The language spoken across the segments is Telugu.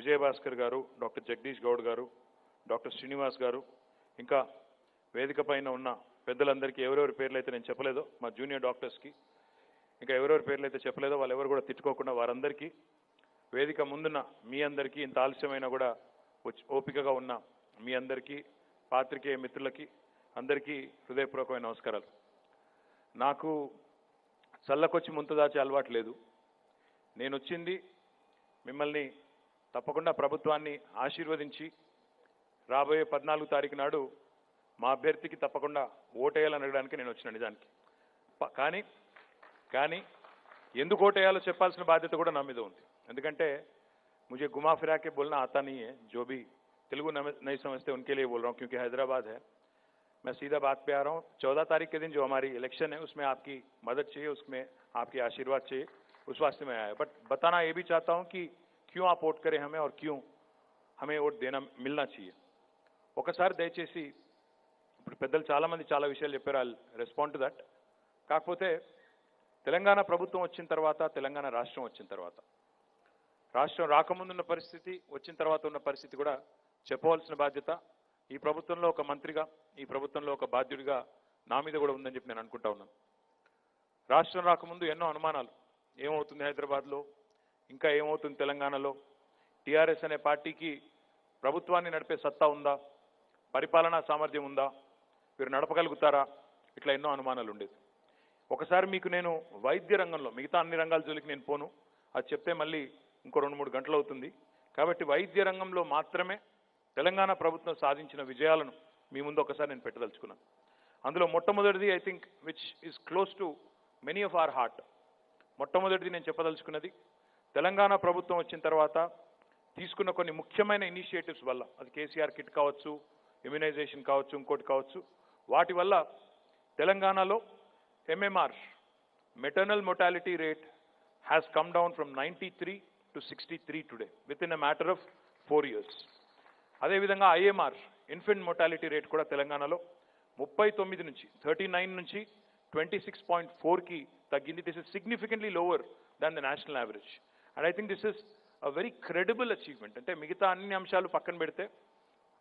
విజయభాస్కర్ గారు, డాక్టర్ జగదీష్ గౌడ్ గారు, డాక్టర్ శ్రీనివాస్ గారు, ఇంకా వేదిక పైన ఉన్న పెద్దలందరికీ ఎవరెవరి పేర్లు అయితే నేను చెప్పలేదో మా జూనియర్ డాక్టర్స్కి, ఇంకా ఎవరెవరి పేర్లు అయితే చెప్పలేదో వాళ్ళు ఎవరు కూడా తిట్టుకోకుండా వారందరికీ, వేదిక ముందున్న మీ అందరికీ, ఇంత ఆలస్యమైనా కూడా ఓపికగా ఉన్న మీ అందరికీ, పాత్రికేయ మిత్రులకి అందరికీ హృదయపూర్వకమైన నమస్కారాలు. నాకు చల్లకొచ్చి ముంత దాచే అలవాటు లేదు. నేను వచ్చింది మిమ్మల్ని తప్పకుండా ప్రభుత్వాన్ని ఆశీర్వదించి రాబోయే 14 తారీఖు నాడు మా అభ్యర్థికి తప్పకుండా ఓటేయాలని అడగడానికి నేను వచ్చిన నిజానికి. కానీ ఎందుకు ఓటేయాలో చెప్పాల్సిన బాధ్యత కూడా నా మీద ఉంది. ఎందుకంటే मुझे घुमा फिरा के बोलना आता नहीं है. जो भी तेलुगु नहीं समझते उनके लिए बोल रहा हूँ, क्योंकि हैदराबाद है. मैं सीधा बात पे आ रहा हूँ. 14 तारीख के दिन जो हमारी इलेक्शन है उसमें आपकी मदद चाहिए, उसमें आपकी आशीर्वाद चाहिए, उस वास्ते में आया. बट बताना ये भी चाहता हूँ कि क्यों आप वोट करें हमें और क्यों हमें वोट देना मिलना चाहिए. ఒకసారి దయచేసి ఇప్పుడు పెద్దలు చాలామంది చాలా విషయాలు చెప్పారు. I respond to that. కాకపోతే తెలంగాణ ప్రభుత్వం వచ్చిన తర్వాత, తెలంగాణ రాష్ట్రం వచ్చిన తర్వాత, రాష్ట్రం రాకముందున్న పరిస్థితి, వచ్చిన తర్వాత ఉన్న పరిస్థితి కూడా చెప్పవలసిన బాధ్యత ఈ ప్రభుత్వంలో ఒక మంత్రిగా, ఈ ప్రభుత్వంలో ఒక బాధ్యుడిగా నా మీద కూడా ఉందని చెప్పి నేను అనుకుంటా ఉన్నాను. రాష్ట్రం రాకముందు ఎన్నో అనుమానాలు, ఏమవుతుంది హైదరాబాద్లో, ఇంకా ఏమవుతుంది తెలంగాణలో, టీఆర్ఎస్ అనే పార్టీకి ప్రభుత్వాన్ని నడిపే సత్తా ఉందా, పరిపాలనా సామర్థ్యం ఉందా, వీరు నడపగలుగుతారా, ఇట్లా ఎన్నో అనుమానాలు ఉండేది. ఒకసారి మీకు నేను వైద్య రంగంలో, మిగతా అన్ని రంగాల జోలికి నేను పోను, అది చెప్తే మళ్ళీ ఇంకో 2-3 గంటలు అవుతుంది. కాబట్టి వైద్య రంగంలో మాత్రమే తెలంగాణ ప్రభుత్వం సాధించిన విజయాలను మీ ముందు ఒకసారి నేను పెట్టదలుచుకున్నాను. అందులో మొట్టమొదటిది, I think which is close to many of our heart, మొట్టమొదటిది నేను చెప్పదలుచుకున్నది, తెలంగాణ ప్రభుత్వం వచ్చిన తర్వాత తీసుకున్న కొన్ని ముఖ్యమైన ఇనిషియేటివ్స్ వల్ల, అది కేసీఆర్ కిట్ కావచ్చు, ఇమ్యునైజేషన్ కావచ్చు, ఇంకోటి కావచ్చు, వాటి వల్ల తెలంగాణలో MMR, maternal mortality rate, has come down from 93 to 63 today within a matter of 4 years. అదేవిధంగా IMR, ఇన్ఫెంట్ mortality rate కూడా తెలంగాణలో 39 నుంచి 39 నుంచి 26.4కి తగ్గింది. This is significantly lower than the national average. And I think this is a very credible achievement. అంటే మిగతా అన్ని అంశాలు పక్కన పెడితే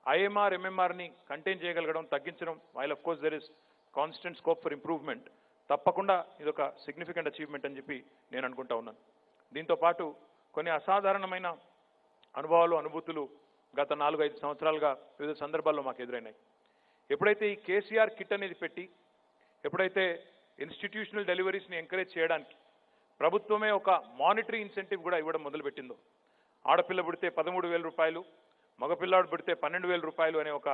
IMR, MMRని కంటైన్ చేయగలగడం, తగ్గించడం, while of course there is constant scope for improvement, తప్పకుండా ఇదొక సిగ్నిఫికెంట్ అచీవ్మెంట్ అని చెప్పి నేను అనుకుంటా ఉన్నాను. దీంతో పాటు కొన్ని అసాధారణమైన అనుభవాలు, అనుభూతులు గత 4-5 సంవత్సరాలుగా వివిధ సందర్భాల్లో మాకు ఎదురైనాయి. ఎప్పుడైతే ఈ కేసీఆర్ కిట్ అనేది పెట్టి, ఎప్పుడైతే ఇన్స్టిట్యూషనల్ డెలివరీస్ని ఎంకరేజ్ చేయడానికి ప్రభుత్వమే ఒక మానిటరీ ఇన్సెంటివ్ కూడా ఇవ్వడం మొదలుపెట్టిందో, ఆడపిల్ల పుడితే 13,000 రూపాయలు, మగపిల్లాడు పుడితే 12,000 రూపాయలు అనే ఒక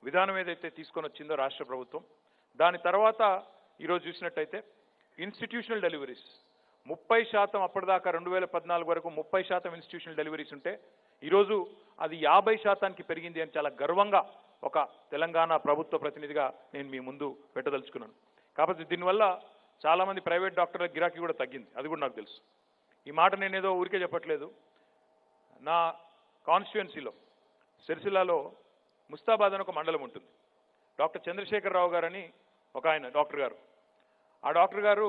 విధానం ఏదైతే తీసుకొని వచ్చిందో రాష్ట్ర ప్రభుత్వం, దాని తర్వాత ఈరోజు చూసినట్టయితే ఇన్స్టిట్యూషనల్ డెలివరీస్ 30%, అప్పటిదాకా 2014 వరకు 30% ఇన్స్టిట్యూషనల్ డెలివరీస్ ఉంటే ఈరోజు అది 50%కి పెరిగింది అని చాలా గర్వంగా ఒక తెలంగాణ ప్రభుత్వ ప్రతినిధిగా నేను మీ ముందు పెట్టదలుచుకున్నాను. కాబట్టి దీనివల్ల చాలామంది ప్రైవేట్ డాక్టర్ల గిరాకీ కూడా తగ్గింది, అది కూడా నాకు తెలుసు. ఈ మాట నేనేదో ఊరికే చెప్పట్లేదు. నా కాన్స్టిట్యుయెన్సీలో సిరిసిల్లాలో ముస్తాబాద్ అని ఒక మండలం ఉంటుంది. డాక్టర్ చంద్రశేఖరరావు గారని ఒక ఆయన డాక్టర్ గారు, ఆ డాక్టర్ గారు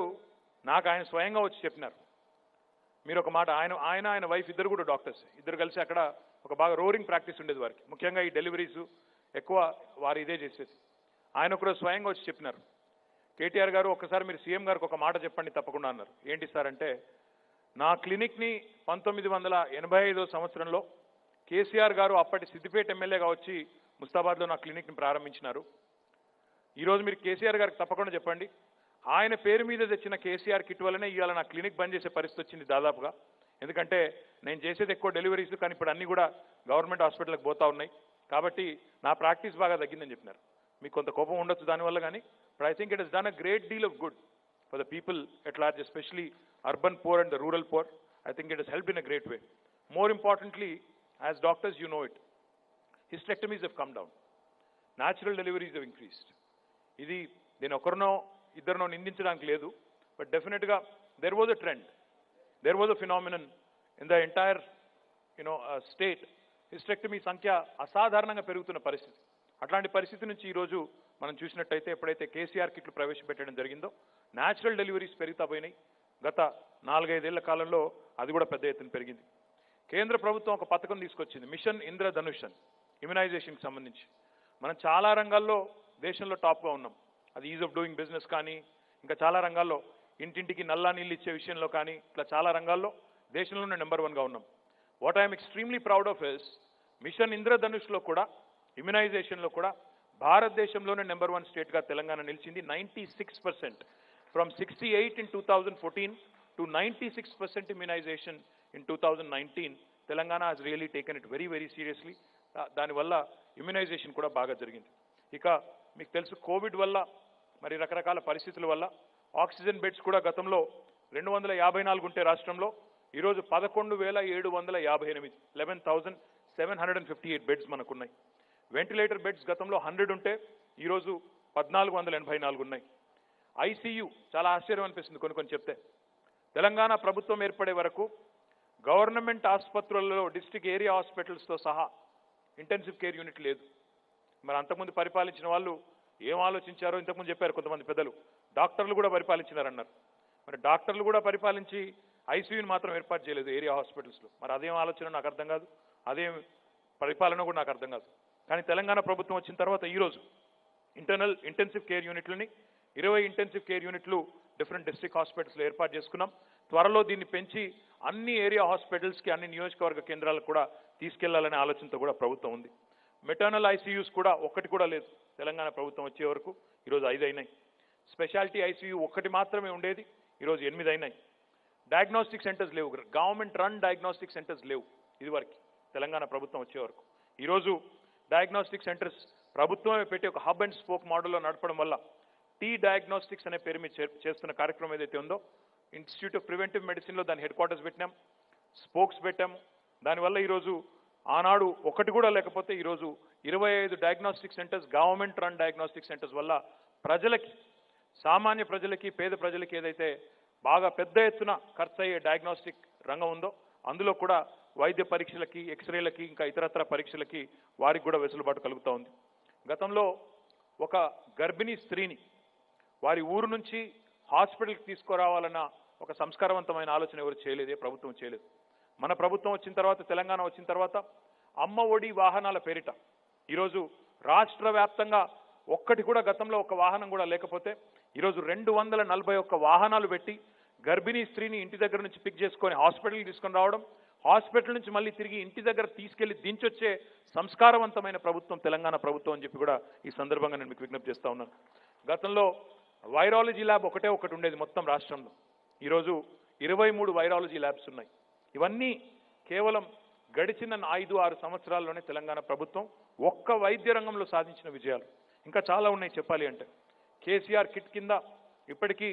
నాకు ఆయన స్వయంగా వచ్చి చెప్పినారు, మీరు ఒక మాట, ఆయన వైఫ్ ఇద్దరు కూడా డాక్టర్స్, ఇద్దరు కలిసి అక్కడ ఒక బాగా రోరింగ్ ప్రాక్టీస్ ఉండేది వారికి, ముఖ్యంగా ఈ డెలివరీస్ ఎక్కువ వారు ఇదే చేసేది. ఆయన ఒకరోజు స్వయంగా వచ్చి చెప్పినారు, కేటీఆర్ గారు ఒక్కసారి మీరు సీఎం గారికి ఒక మాట చెప్పండి తప్పకుండా అన్నారు. ఏంటి సార్ అంటే, నా క్లినిక్ని 1985వ సంవత్సరంలో కేసీఆర్ గారు అప్పటి సిద్దిపేట ఎమ్మెల్యేగా వచ్చి ముస్తాబాద్లో నా క్లినిక్ని ప్రారంభించినారు. ఈరోజు మీరు కేసీఆర్ గారికి తప్పకుండా చెప్పండి, ఆయన పేరు మీద తెచ్చిన కేసీఆర్ కిట్ వల్లనే ఇవాళ నా క్లినిక్ బంద్ చేసే పరిస్థితి వచ్చింది దాదాపుగా. ఎందుకంటే నేను చేసేది ఎక్కువ డెలివరీస్, కానీ ఇప్పుడు అన్నీ కూడా గవర్నమెంట్ హాస్పిటల్కి పోతా ఉన్నాయి, కాబట్టి నా ప్రాక్టీస్ బాగా తగ్గిందని చెప్పినారు. మీకు కొంత కోపం ఉండొచ్చు దానివల్ల, కానీ but I think it has done a great deal of good for the people at large, especially urban poor and the rural poor. I think it has helped in a great way. More importantly, as doctors you know it, hysterectomies have come down, natural deliveries have increased. ఇది నేను ఒకరినో ఇద్దరినో నిందించడానికి లేదు, బట్ డెఫినెట్గా there was a trend, there was a phenomenon in the entire state. hysterectomy సంఖ్య అసాధారణంగా పెరుగుతున్న పరిస్థితి. అట్లాంటి పరిస్థితి నుంచి ఈరోజు మనం చూసినట్టయితే ఎప్పుడైతే కేసీఆర్ కిట్లు ప్రవేశపెట్టడం జరిగిందో న్యాచురల్ డెలివరీస్ పెరుగుతా పోయినాయి. గత 4-5 ఏళ్ల కాలంలో అది కూడా పెద్ద ఎత్తున పెరిగింది. కేంద్ర ప్రభుత్వం ఒక పథకం తీసుకొచ్చింది, మిషన్ ఇంద్రధనుష్ అని, ఇమ్యునైజేషన్కి సంబంధించి. మనం చాలా రంగాల్లో దేశంలో టాప్గా ఉన్నాం. అది ఈజ్ ఆఫ్ డూయింగ్ బిజినెస్ కానీ, ఇంకా చాలా రంగాల్లో ఇంటింటికి నల్లా నీళ్ళు ఇచ్చే విషయంలో కానీ, ఇట్లా చాలా రంగాల్లో దేశంలోనే నెంబర్ 1గా ఉన్నాం. What I'm extremely proud of is mission ఇంద్రధనుష్లో కూడా, ఇమ్యునైజేషన్లో కూడా భారతదేశంలోనే నెంబర్ 1 స్టేట్గా తెలంగాణ నిలిచింది. 96%, from 68 in 2014 to 96% immunization in 2019. Telangana has really taken it very, very seriously. దానివల్ల ఇమ్యునైజేషన్ కూడా బాగా జరిగింది. ఇక మీకు తెలుసు, కోవిడ్ వల్ల మరి రకరకాల పరిస్థితుల వల్ల ఆక్సిజన్ బెడ్స్ కూడా గతంలో 254 ఉంటే రాష్ట్రంలో ఈరోజు 11,758, 11,758 బెడ్స్ మనకున్నాయి. వెంటిలేటర్ బెడ్స్ గతంలో 100 ఉంటే ఈరోజు 1,484 ఉన్నాయి. ఐసీయూ చాలా ఆశ్చర్యం అనిపిస్తుంది కొన్ని చెప్తే. తెలంగాణ ప్రభుత్వం ఏర్పడే వరకు గవర్నమెంట్ ఆసుపత్రులలో డిస్ట్రిక్ట్ ఏరియా హాస్పిటల్స్తో సహా ఇంటెన్సివ్ కేర్ యూనిట్ లేదు. మరి అంతకుముందు పరిపాలించిన వాళ్ళు ఏం ఆలోచించారో ఇంతకుముందు చెప్పారు కొంతమంది పెద్దలు. డాక్టర్లు కూడా పరిపాలించినారన్నారు. మరి డాక్టర్లు కూడా పరిపాలించి ఐసీయూని మాత్రం ఏర్పాటు చేయలేదు ఏరియా హాస్పిటల్స్లో. మరి అదేం ఆలోచన నాకు అర్థం కాదు, అదేం పరిపాలన కూడా నాకు అర్థం కాదు. కానీ తెలంగాణ ప్రభుత్వం వచ్చిన తర్వాత ఈరోజు ఇంటెన్సివ్ కేర్ యూనిట్లని 20 ఇంటెన్సివ్ కేర్ యూనిట్లు డిఫరెంట్ డిస్ట్రిక్ట్ హాస్పిటల్స్లో ఏర్పాటు చేసుకున్నాం. త్వరలో దీన్ని పెంచి అన్ని ఏరియా హాస్పిటల్స్కి, అన్ని నియోజకవర్గ కేంద్రాలకు కూడా తీసుకెళ్లాలనే ఆలోచనతో కూడా ప్రభుత్వం ఉంది. మెటర్నల్ ఐసీయూస్ కూడా ఒక్కటి కూడా లేదు తెలంగాణ ప్రభుత్వం వచ్చే వరకు. ఈరోజు 5 అయినాయి. స్పెషాలిటీ ఐసీయూ ఒక్కటి మాత్రమే ఉండేది, ఈరోజు 8 అయినాయి. డయాగ్నోస్టిక్ సెంటర్స్ లేవు, గవర్నమెంట్ రన్ డయాగ్నోస్టిక్ సెంటర్స్ లేవు ఇదివరకు తెలంగాణ ప్రభుత్వం వచ్చే వరకు. ఈరోజు డయాగ్నోస్టిక్ సెంటర్స్ ప్రభుత్వమే పెట్టి ఒక హబ్ అండ్ స్పోక్ మోడల్లో నడపడం వల్ల టీ డయాగ్నోస్టిక్స్ అనే పేరు మీద చేస్తున్న కార్యక్రమం ఏదైతే ఉందో, ఇన్స్టిట్యూట్ ఆఫ్ ప్రివెంటివ్ మెడిసిన్లో దాని హెడ్ క్వార్టర్స్ పెట్టినాం, స్పోక్స్ పెట్టాము. దానివల్ల ఈరోజు ఆనాడు ఒకటి కూడా లేకపోతే ఈరోజు 25 diagnostic centres, government run diagnostic centres వల్ల ప్రజలకి, సామాన్య ప్రజలకి, పేద ప్రజలకి ఏదైతే బాగా పెద్ద ఎత్తున ఖర్చు అయ్యే డయాగ్నోస్టిక్ రంగం ఉందో అందులో కూడా వైద్య పరీక్షలకి, ఎక్స్రేలకి, ఇంకా ఇతరత్ర పరీక్షలకి వారికి కూడా వెసులుబాటు కలుగుతూ ఉంది. గతంలో ఒక గర్భిణీ స్త్రీని వారి ఊరు నుంచి హాస్పిటల్కి తీసుకురావాలన్న ఒక సంస్కారవంతమైన ఆలోచన ఎవరు చేయలేదే, ప్రభుత్వం చేయలేదు. మన ప్రభుత్వం వచ్చిన తర్వాత, తెలంగాణ వచ్చిన తర్వాత అమ్మ ఒడి వాహనాల పేరిట ఈరోజు రాష్ట్ర వ్యాప్తంగా ఒక్కటి కూడా, గతంలో ఒక వాహనం కూడా లేకపోతే ఈరోజు 241 వాహనాలు పెట్టి గర్భిణీ స్త్రీని ఇంటి దగ్గర నుంచి పిక్ చేసుకొని హాస్పిటల్కి తీసుకొని రావడం, హాస్పిటల్ నుంచి మళ్ళీ తిరిగి ఇంటి దగ్గర తీసుకెళ్లి దించొచ్చే సంస్కారవంతమైన ప్రభుత్వం తెలంగాణ ప్రభుత్వం అని చెప్పి కూడా ఈ సందర్భంగా నేను మీకు విజ్ఞప్తి చేస్తా ఉన్నాను. గతంలో వైరాలజీ ల్యాబ్ ఒకటి ఉండేది మొత్తం రాష్ట్రంలో. ఈరోజు 23 వైరాలజీ ల్యాబ్స్ ఉన్నాయి. ఇవన్నీ కేవలం గడిచిన 5-6 సంవత్సరాల్లోనే తెలంగాణ ప్రభుత్వం ఒక్క వైద్య రంగంలో సాధించిన విజయాలు. ఇంకా చాలా ఉన్నాయి చెప్పాలి అంటే. కేసీఆర్ కిట్ కింద ఇప్పటికీ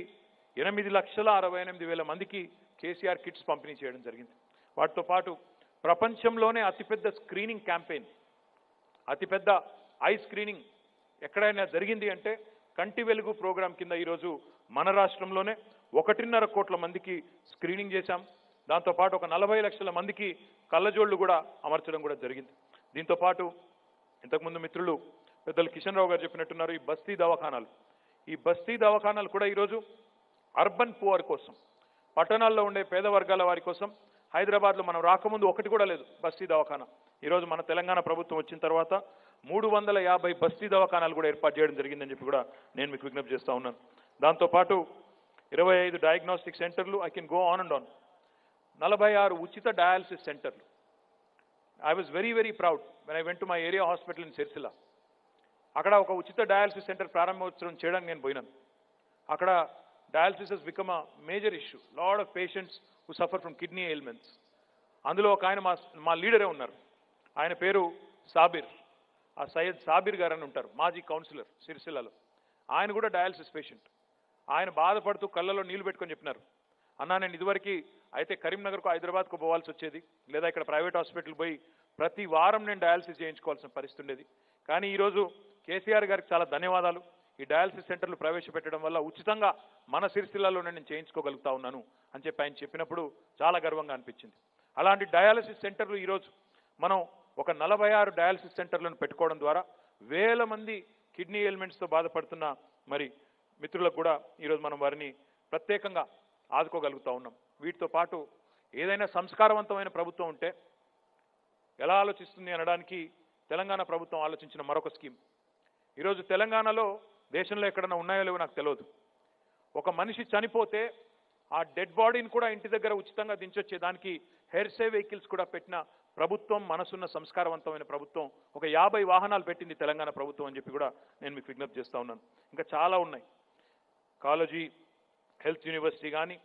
8,68,000 మందికి కేసీఆర్ కిట్స్ పంపిణీ చేయడం జరిగింది. వాటితో పాటు ప్రపంచంలోనే అతిపెద్ద స్క్రీనింగ్ క్యాంపెయిన్, అతిపెద్ద ఐ స్క్రీనింగ్ ఎక్కడైనా జరిగింది అంటే కంటి వెలుగు ప్రోగ్రాం కింద ఈరోజు మన రాష్ట్రంలోనే 1.5 కోట్ల మందికి స్క్రీనింగ్ చేశాం. దాంతోపాటు ఒక 40 లక్షల మందికి కళ్ళజోళ్లు కూడా అమర్చడం కూడా జరిగింది. దీంతో పాటు ఇంతకుముందు మిత్రులు పెద్దలు కిషన్ రావు గారు చెప్పినట్టున్నారు, ఈ బస్తీ దవాఖానాలు కూడా ఈరోజు అర్బన్ పువర్ కోసం, పట్టణాల్లో ఉండే పేద వర్గాల వారి కోసం హైదరాబాద్లో మనం రాకముందు ఒకటి కూడా లేదు బస్తీ దవాఖానా. ఈరోజు మన తెలంగాణ ప్రభుత్వం వచ్చిన తర్వాత 350 బస్తీ దవాఖానాలు కూడా ఏర్పాటు చేయడం జరిగిందని చెప్పి కూడా నేను మీకు విజ్ఞప్తి చేస్తా ఉన్నాను. దాంతోపాటు 25 డయాగ్నోస్టిక్ సెంటర్లు, I can go on and on. 46 ఉచిత డయాలసిస్ సెంటర్లు. I was very, very proud when I went to my area hospital in Sircilla. అక్కడ ఒక ఉచిత డయాలసిస్ సెంటర్ ప్రారంభోత్సవం చేయడానికి నేను పోయినాను. అక్కడ dialysis has become a major issue. Lot of patients who suffer from kidney ailments. అందులో ఒక ఆయన మా లీడరే ఉన్నారు. ఆయన పేరు సాబిర్. ఆ సయ్యద్ సాబిర్ గారు అని ఉంటారు, మాజీ కౌన్సిలర్ సిరిసిల్లలో. ఆయన కూడా డయాలసిస్ పేషెంట్. ఆయన బాధపడుతూ కళ్ళలో నీళ్లు పెట్టుకొని చెప్పినారు, అన్నా నేను ఇదివరకు అయితే కరీంనగర్కు, హైదరాబాద్కు పోవాల్సి వచ్చేది, లేదా ఇక్కడ ప్రైవేట్ హాస్పిటల్ పోయి ప్రతి వారం నేను డయాలసిస్ చేయించుకోవాల్సిన పరిస్థితి ఉండేది. కానీ ఈరోజు కేసీఆర్ గారికి చాలా ధన్యవాదాలు. ఈ డయాలసిస్ సెంటర్లు ప్రవేశపెట్టడం వల్ల ఉచితంగా మన సిరిసిల్లాలోనే నేను చేయించుకోగలుగుతా ఉన్నాను అని చెప్పి ఆయన చెప్పినప్పుడు చాలా గర్వంగా అనిపించింది. అలాంటి డయాలసిస్ సెంటర్లు ఈరోజు మనం ఒక 46 డయాలసిస్ సెంటర్లను పెట్టుకోవడం ద్వారా వేల మంది కిడ్నీ ఎయిల్మెంట్స్తో బాధపడుతున్న మరి మిత్రులకు కూడా ఈరోజు మనం వారిని ప్రత్యేకంగా ఆదుకోగలుగుతా ఉన్నాం. వీటితో పాటు ఏదైనా సంస్కారవంతమైన ప్రభుత్వం ఉంటే ఎలా ఆలోచిస్తుంది అనడానికి తెలంగాణ ప్రభుత్వం ఆలోచించిన మరొక స్కీమ్. ఈరోజు తెలంగాణలో దేశంలో ఎక్కడన్నా ఉన్నాయో లేవో నాకు తెలియదు, ఒక మనిషి చనిపోతే ఆ డెడ్ బాడీని కూడా ఇంటి దగ్గర ఉచితంగా దించొచ్చే దానికి హెయిర్ సేవ్ వెహికల్స్ కూడా పెట్టిన ప్రభుత్వం, మనసున్న సంస్కారవంతమైన ప్రభుత్వం. ఒక 50 వాహనాలు పెట్టింది తెలంగాణ ప్రభుత్వం అని చెప్పి కూడా నేను మీకు విజ్ఞప్తి చేస్తా ఉన్నాను. ఇంకా చాలా ఉన్నాయి. కాలేజీ హెల్త్ యూనివర్సిటీ కానీ,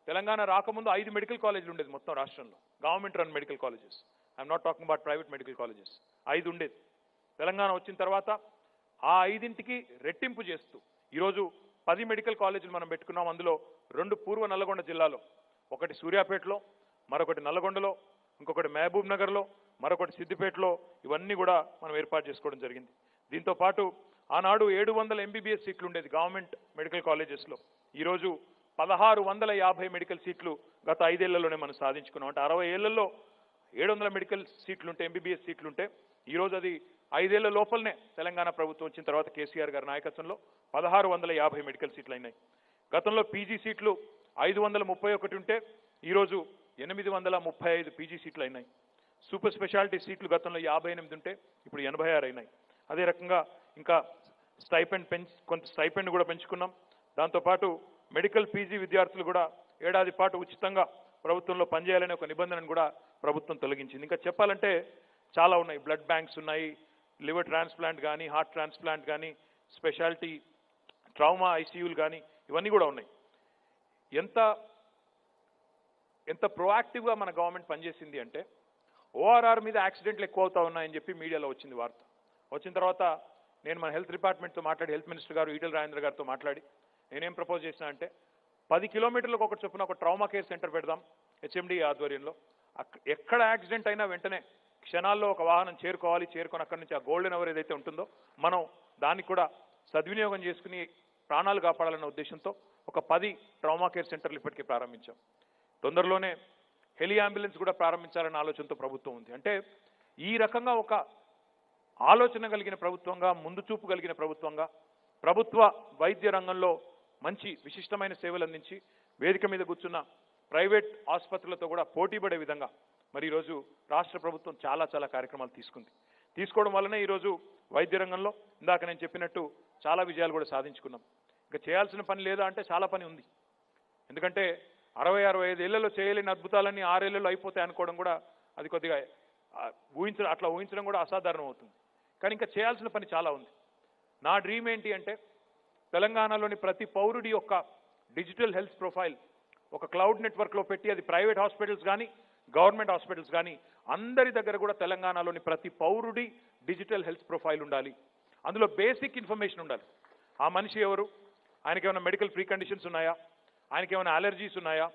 తెలంగాణ రాకముందు 5 మెడికల్ కాలేజీలు ఉండేది మొత్తం రాష్ట్రంలో, government run medical colleges. I'm not talking about private medical colleges. 5 ఉండేది. తెలంగాణ వచ్చిన తర్వాత ఆ 5ంటికి రెట్టింపు చేస్తూ ఈరోజు 10 మెడికల్ కాలేజీలు మనం పెట్టుకున్నాం. అందులో 2 పూర్వ నల్లగొండ జిల్లాలో, ఒకటి సూర్యాపేటలో, మరొకటి నల్లగొండలో, ఇంకొకటి మహబూబ్ నగర్లో, మరొకటి సిద్దిపేటలో. ఇవన్నీ కూడా మనం ఏర్పాటు చేసుకోవడం జరిగింది. దీంతో పాటు ఆనాడు 700 ఎంబీబీఎస్ సీట్లు ఉండేది గవర్నమెంట్ మెడికల్ కాలేజెస్లో. ఈరోజు 1650 మెడికల్ సీట్లు గత 5 ఏళ్లలోనే మనం సాధించుకున్నాం. అంటే 60 ఏళ్లలో 700 మెడికల్ సీట్లుంటే, ఎంబీబీఎస్ సీట్లుంటే, ఈరోజు అది 5 ఏళ్ల లోపలనే తెలంగాణ ప్రభుత్వం వచ్చిన తర్వాత కేసీఆర్ గారి నాయకత్వంలో 1650 మెడికల్ సీట్లు అయినాయి. గతంలో పీజీ సీట్లు 531 ఉంటే ఈరోజు 835 పీజీ సీట్లు అయినాయి. సూపర్ స్పెషాలిటీ సీట్లు గతంలో 58 ఉంటే ఇప్పుడు 86 అయినాయి. అదే రకంగా ఇంకా కొంత స్టైపెండ్ కూడా పెంచుకున్నాం. దాంతోపాటు మెడికల్ పీజీ విద్యార్థులు కూడా ఏడాది పాటు ఉచితంగా ప్రభుత్వంలో పనిచేయాలనే ఒక నిబంధనను కూడా ప్రభుత్వం తొలగించింది. ఇంకా చెప్పాలంటే చాలా ఉన్నాయి. బ్లడ్ బ్యాంక్స్ ఉన్నాయి, లివర్ ట్రాన్స్ప్లాంట్ కానీ, హార్ట్ ట్రాన్స్ప్లాంట్ కానీ, స్పెషాలిటీ ట్రామా ఐసీయూలు కానీ, ఇవన్నీ కూడా ఉన్నాయి. ఎంత ప్రొయాక్టివ్గా మన గవర్నమెంట్ పనిచేసింది అంటే, ఓఆర్ఆర్ మీద యాక్సిడెంట్లు ఎక్కువ అవుతా ఉన్నాయని చెప్పి మీడియాలో వచ్చింది వార్త. వచ్చిన తర్వాత నేను మన హెల్త్ డిపార్ట్మెంట్తో మాట్లాడి, హెల్త్ మినిస్టర్ గారు ఈటెల రాజేంద్ర గారితో మాట్లాడి నేనేం ప్రపోజ్ చేసినా అంటే, 10 కిలోమీటర్లకు ఒక చొప్పున ఒక ట్రామా కేర్ సెంటర్ పెడదాం హెచ్ఎండి ఆధ్వర్యంలో. ఎక్కడ యాక్సిడెంట్ అయినా వెంటనే క్షణాల్లో ఒక వాహనం చేరుకొని అక్కడి నుంచి ఆ గోల్డెన్ అవర్ ఏదైతే ఉంటుందో మనం దాన్ని కూడా సద్వినియోగం చేసుకుని ప్రాణాలు కాపాడాలన్న ఉద్దేశంతో ఒక 10 ట్రామా కేర్ సెంటర్లు ఇప్పటికే ప్రారంభించాం. తొందరలోనే హెలి అంబులెన్స్ కూడా ప్రారంభించాలన్న ఆలోచనతో ప్రభుత్వం ఉంది. అంటే ఈ రకంగా ఒక ఆలోచన కలిగిన ప్రభుత్వంగా, ముందు చూపు కలిగిన ప్రభుత్వంగా, ప్రభుత్వ వైద్య రంగంలో మంచి విశిష్టమైన సేవలు అందించి వేదిక మీద కూర్చున్న ప్రైవేట్ ఆసుపత్రులతో కూడా పోటీపడే విధంగా మరి ఈరోజు రాష్ట్ర ప్రభుత్వం చాలా కార్యక్రమాలు తీసుకోవడం వల్లనే ఈరోజు వైద్య రంగంలో ఇందాక నేను చెప్పినట్టు చాలా విజయాలు కూడా సాధించుకున్నాం. ఇంకా చేయాల్సిన పని లేదా అంటే చాలా పని ఉంది. ఎందుకంటే 60-65 ఏళ్లలో చేయలేని అద్భుతాలన్నీ 6 ఏళ్లలో అయిపోతాయి అనుకోవడం కూడా అది కొద్దిగా అట్లా ఊహించడం కూడా అసాధారణం అవుతుంది. కానీ ఇంకా చేయాల్సిన పని చాలా ఉంది. నా డ్రీమ్ ఏంటి అంటే, తెలంగాణలోని ప్రతి పౌరుడి యొక్క డిజిటల్ హెల్త్ ప్రొఫైల్ ఒక క్లౌడ్ నెట్వర్క్లో పెట్టి, అది ప్రైవేట్ హాస్పిటల్స్ కానీ గవర్నమెంట్ హాస్పిటల్స్ కానీ అందరి దగ్గర కూడా తెలంగాణలోని ప్రతి పౌరుడి డిజిటల్ హెల్త్ ప్రొఫైల్ ఉండాలి. అందులో బేసిక్ ఇన్ఫర్మేషన్ ఉండాలి. ఆ మనిషి ఎవరు, ఆయనకి ఏమైనా మెడికల్ ప్రీ కండిషన్స్ ఉన్నాయా, ఆయనకి ఏమైనా అలర్జీస్ ఉన్నాయా,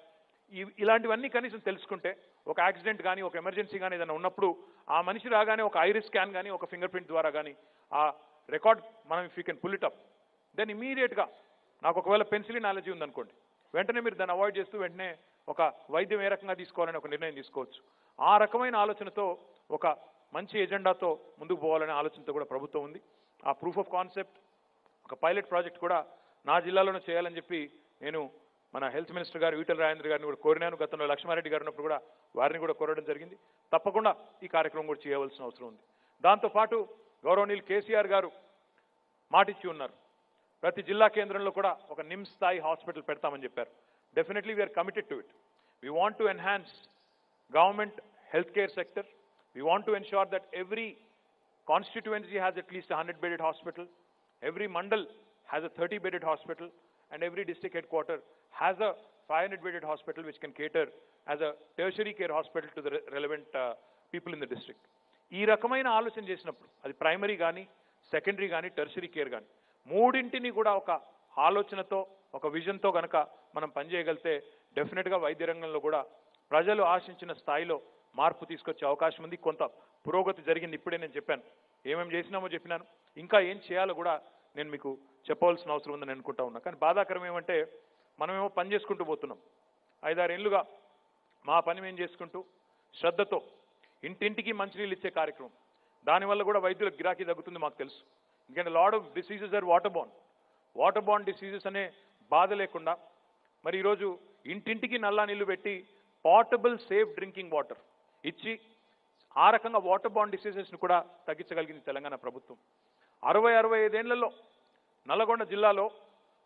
ఇలాంటివన్నీ కనీసం తెలుసుకుంటే ఒక యాక్సిడెంట్ కానీ, ఒక ఎమర్జెన్సీ కానీ ఏదైనా ఉన్నప్పుడు ఆ మనిషి రాగానే ఒక ఐరిస్ స్కాన్ కానీ, ఒక ఫింగర్ ప్రింట్ ద్వారా కానీ ఆ రికార్డ్ మనం if you can pull it up, then ఇమీడియట్గా నాకు ఒకవేళ పెన్సిలిన్ అలర్జీ ఉందనుకోండి, వెంటనే మీరు దాన్ని అవాయిడ్ చేస్తూ వెంటనే ఒక వైద్యం ఏ రకంగా తీసుకోవాలని ఒక నిర్ణయం తీసుకోవచ్చు. ఆ రకమైన ఆలోచనతో, ఒక మంచి ఎజెండాతో ముందుకు పోవాలనే ఆలోచనతో కూడా ప్రభుత్వం ఉంది. ఆ ప్రూఫ్ ఆఫ్ కాన్సెప్ట్ ఒక పైలట్ ప్రాజెక్ట్ కూడా నా జిల్లాలోనే చేయాలని చెప్పి నేను మన హెల్త్ మినిస్టర్ గారు ఈటెల రాజేంద్ర గారిని కూడా కోరినాను. గతంలో లక్ష్మారెడ్డి గారు ఉన్నప్పుడు కూడా వారిని కూడా కోరడం జరిగింది. తప్పకుండా ఈ కార్యక్రమం కూడా చేయవలసిన అవసరం ఉంది. దాంతోపాటు గౌరవనీయులు కేసీఆర్ గారు మాటిచ్చి ఉన్నారు, ప్రతి జిల్లా కేంద్రంలో కూడా ఒక నిమ్స్ స్థాయి హాస్పిటల్ పెడతామని చెప్పారు. Definitely we are committed to it. We want to enhance government health care sector. We want to ensure that every constituency has at least a 100-bedded hospital. Every mandal has a 30-bedded hospital, and every district headquarter has a 500-bedded hospital which can cater as a tertiary care hospital to the relevant people in the district. ఈ రకమైన ఆలోచన చేసినప్పుడు అది ప్రైమరీ కానీ, సెకండరీ కానీ, టెర్షరీ కేర్ కానీ మూడింటిని కూడా ఒక ఆలోచనతో, ఒక విజన్తో కనుక మనం పనిచేయగలిగితే డెఫినెట్గా వైద్య రంగంలో కూడా ప్రజలు ఆశించిన స్థాయిలో మార్పు తీసుకొచ్చే అవకాశం ఉంది. కొంత పురోగతి జరిగింది. ఇప్పుడే నేను చెప్పాను, ఏమేమి చేసినామో చెప్పినాను. ఇంకా ఏం చేయాలో కూడా నేను మీకు చెప్పవలసిన అవసరం ఉందని అనుకుంటా ఉన్నా. కానీ బాధాకరం ఏమంటే, మనమేమో పని చేసుకుంటూ పోతున్నాం. 5-6 ఏళ్ళుగా మా పని మేము చేసుకుంటూ శ్రద్ధతో ఇంటింటికి మంచినీళ్ళు ఇచ్చే కార్యక్రమం, దానివల్ల కూడా వైద్యులకు గిరాకీ తగ్గుతుంది మాకు తెలుసు. ఎందుకంటే lot of diseases are water borne diseases అనే బాధ లేకుండా మరి ఈరోజు ఇంటింటికి నల్లా నీళ్లు పెట్టి పోర్టబుల్ సేఫ్ డ్రింకింగ్ వాటర్ ఇచ్చి ఆ రకంగా వాటర్ బాండ్ డిసీజెస్ను కూడా తగ్గించగలిగింది తెలంగాణ ప్రభుత్వం. 65 ఏళ్లలో నల్గొండ జిల్లాలో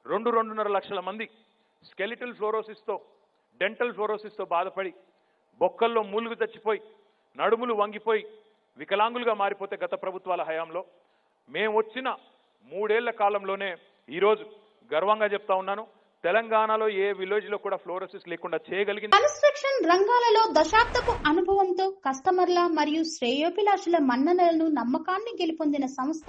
2.5 లక్షల మంది స్కెలిటల్ ఫ్లోరోసిస్తో డెంటల్ ఫ్లోరోసిస్తో బాధపడి బొక్కల్లో మూలుగు చచ్చిపోయి నడుములు వంగిపోయి వికలాంగులుగా మారిపోతే గత ప్రభుత్వాల హయాంలో మేము వచ్చిన 3 ఏళ్ల కాలంలోనే ఈరోజు గర్వంగా చెప్తా ఉన్నాను, తెలంగాణలో ఏ విలేజ్ లో కూడా ఫ్లోరోసిస్ లేకుండా చేయగలిగింది. కన్స్ట్రక్షన్ రంగాలలో దశాబ్దపు అనుభవంతో కస్టమర్ల మరియు శ్రేయోభిలాషుల మన్ననలను నమ్మకాన్ని గెలుపొందిన సంస్థ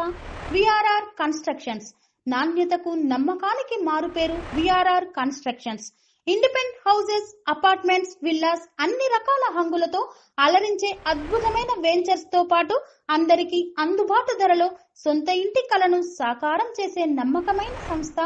విఆర్ఆర్ కన్స్ట్రక్షన్స్. నాణ్యతకు నమ్మకానికి మారుపేరు VRR constructions. Independent houses, apartments, villas అన్ని రకాల హంగులతో అలరించే అద్భుతమైన వెంచర్స్ తో పాటు అందరికీ అందుబాటు ధరలో సొంత ఇంటి కలను సాకారం చేసే నమ్మకమైన సంస్థ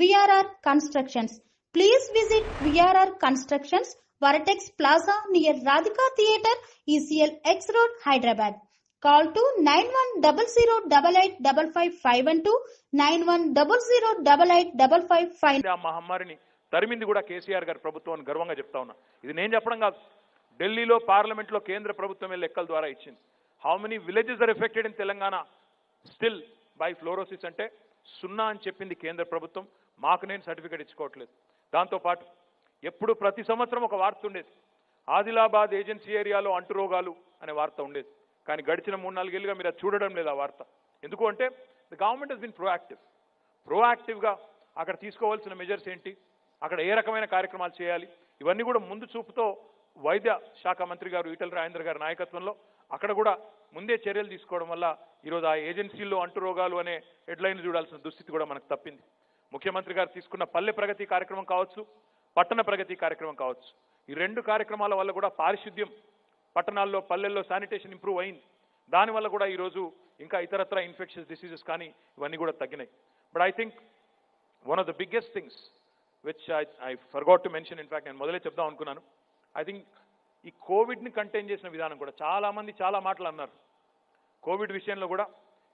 VRR Constructions. Please visit VRR Constructions, Varatex Plaza near Radhika Theatre, ECL X Road, Hyderabad. Call to 9100885551 9100885559. ఆ మహమ్మారిని తరిమింది కూడా కేసీఆర్ గారి ప్రభుత్వం అని గర్వంగా చెప్తా ఉన్నా. ఇది నేను చెప్పడం కాదు, ఢిల్లీలో పార్లమెంట్లో కేంద్ర ప్రభుత్వమే లెక్కల ద్వారా ఇచ్చింది. How many villages are affected in Telangana still by fluorosis అంటే 0 అని చెప్పింది కేంద్ర ప్రభుత్వం. మాకు నేను సర్టిఫికేట్ ఇచ్చుకోవట్లేదు. దాంతోపాటు ఎప్పుడు ప్రతి సంవత్సరం ఒక వార్త ఉండేది, ఆదిలాబాద్ ఏజెన్సీ ఏరియాలో అంటురోగాలు అనే వార్త ఉండేది. కానీ గడిచిన 3-4 ఏళ్ళుగా మీరు అది చూడడం లేదు ఆ వార్త. ఎందుకు అంటే ద గవర్నమెంట్ హెస్ బిన్ ప్రోయాక్టివ్గా అక్కడ తీసుకోవాల్సిన మెజర్స్ ఏంటి, అక్కడ ఏ రకమైన కార్యక్రమాలు చేయాలి, ఇవన్నీ కూడా ముందు చూపుతో వైద్య శాఖ మంత్రి గారు ఈటెల రాజేందర్ గారి నాయకత్వంలో అక్కడ కూడా ముందే చర్యలు తీసుకోవడం వల్ల ఈరోజు ఆ ఏజెన్సీల్లో అంటురోగాలు అనే హెడ్లైన్లు చూడాల్సిన దుస్థితి కూడా మనకు తప్పింది. ముఖ్యమంత్రి గారు తీసుకున్న పల్లె ప్రగతి కార్యక్రమం కావచ్చు, పట్టణ ప్రగతి కార్యక్రమం కావచ్చు, ఈ 2 కార్యక్రమాల వల్ల కూడా పారిశుద్ధ్యం పట్టణాల్లో పల్లెల్లో శానిటేషన్ ఇంప్రూవ్ అయింది. దానివల్ల కూడా ఈరోజు ఇంకా ఇతరత్ర ఇన్ఫెక్షన్స్ డిసీజెస్ కానీ ఇవన్నీ కూడా తగ్గినాయి. But I think one of the biggest things which I forgot to mention, in fact నేను మొదలే చెప్దాం అనుకున్నాను, ఐ థింక్ ఈ కోవిడ్ని కంటైన్ చేసిన విధానం కూడా చాలామంది చాలా మాటలు అన్నారు. కోవిడ్ విషయంలో కూడా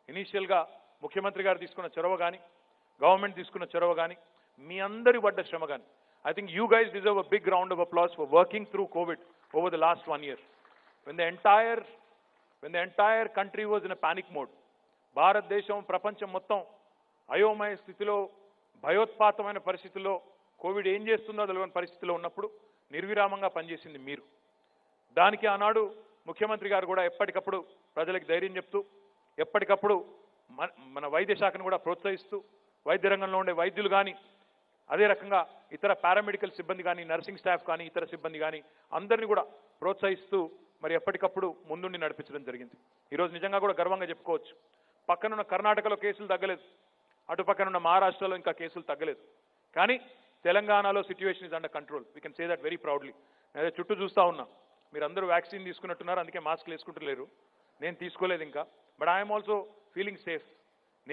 ఇనీషియల్గా ముఖ్యమంత్రి గారు తీసుకున్న చొరవ కానీ గవర్నమెంట్ తీసుకున్న చొరవ కానీ మీ అందరి పడ్డ శ్రమ కానీ I think you guys deserve a big round of applause for working through covid over the last 1 year. When the entire country was in a panic mode, భారతదేశం ప్రపంచం మొత్తం అయోమయ స్థితిలో భయోత్పాతమైన పరిస్థితుల్లో కోవిడ్ ఏం చేస్తుందో తెలియని పరిస్థితిలో ఉన్నప్పుడు నిర్విరామంగా పనిచేసింది మీరు. దానికి ఆనాడు ముఖ్యమంత్రి గారు కూడా ఎప్పటికప్పుడు ప్రజలకు ధైర్యం చెప్తూ ఎప్పటికప్పుడు మన వైద్య శాఖను కూడా ప్రోత్సహిస్తూ వైద్య రంగంలో ఉండే వైద్యులు కానీ అదే రకంగా ఇతర పారామెడికల్ సిబ్బంది కానీ నర్సింగ్ స్టాఫ్ కానీ ఇతర సిబ్బంది కానీ అందరినీ కూడా ప్రోత్సహిస్తూ మరి ఎప్పటికప్పుడు ముందుండి నడిపించడం జరిగింది. ఈరోజు నిజంగా కూడా గర్వంగా చెప్పుకోవచ్చు, పక్కనున్న కర్ణాటకలో కేసులు తగ్గలేదు, అటు పక్కనున్న మహారాష్ట్రలో ఇంకా కేసులు తగ్గలేదు, కానీ తెలంగాణలో situation is under control. We can say that very proudly. నేను చుట్టూ చూస్తూ ఉన్నా, మీరందరూ వ్యాక్సిన్ తీసుకున్నట్టున్నారు, అందుకే మాస్క్లు వేసుకుంటలేరు. నేను తీసుకోలేదు ఇంకా, but I'm also feeling safe.